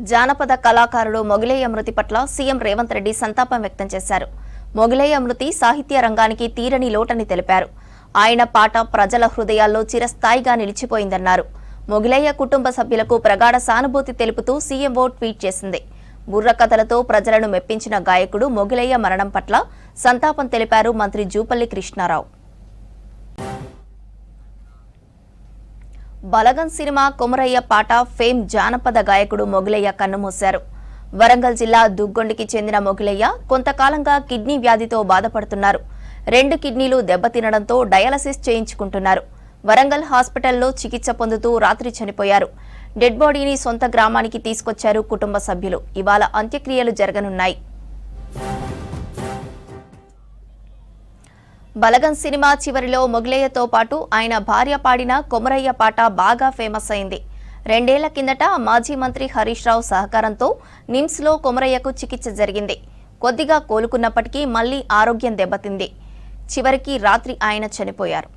జానపద కళాకారుడు మొగిలయ్య మృతి పట్ల సీఎం రేవంత్ రెడ్డి సంతాపం వ్యక్తం చేశారు. మొగిలయ్య మృతి సాహిత్య రంగానికి తీరని లోటని తెలిపారు. ఆయన పాట ప్రజల హృదయాల్లో చిరస్థాయిగా నిలిచిపోయిందన్నారు. మొగిలయ్య కుటుంబ సభ్యులకు ప్రగాఢ సానుభూతి తెలుపుతూ సీఎంఓ ట్వీట్ చేసింది. బుర్రకథలతో ప్రజలను మెప్పించిన గాయకుడు మొగిలయ్య మరణం పట్ల సంతాపం తెలిపారు మంత్రి జూపల్లి కృష్ణారావు. బలగం సినిమా కొమరయ్య పాట ఫేమ్ జానపద గాయకుడు మొగిలయ్య కన్నుమూశారు. వరంగల్ జిల్లా దుగ్గొండికి చెందిన మొగిలయ్య కొంతకాలంగా కిడ్నీ వ్యాధితో బాధపడుతున్నారు. 2 కిడ్నీలు దెబ్బతినడంతో డయాలసిస్ చేయించుకుంటున్నారు. వరంగల్ హాస్పిటల్లో చికిత్స పొందుతూ రాత్రి చనిపోయారు. డెడ్ బాడీని సొంత గ్రామానికి తీసుకొచ్చారు కుటుంబ సభ్యులు. ఇవాళ అంత్యక్రియలు జరగనున్నాయి. బలగం సినిమా చివరిలో మొగిలయ్యతో పాటు ఆయన భార్య పాడిన కొమరయ్య పాట బాగా ఫేమస్ అయింది. 2 ఏళ్ల కిందట మాజీ మంత్రి హరీష్ రావు సహకారంతో నిమ్స్లో కొమరయ్యకు చికిత్స జరిగింది. కొద్దిగా కోలుకున్నప్పటికీ మళ్లీ ఆరోగ్యం దెబ్బతింది. చివరికి రాత్రి ఆయన చనిపోయారు.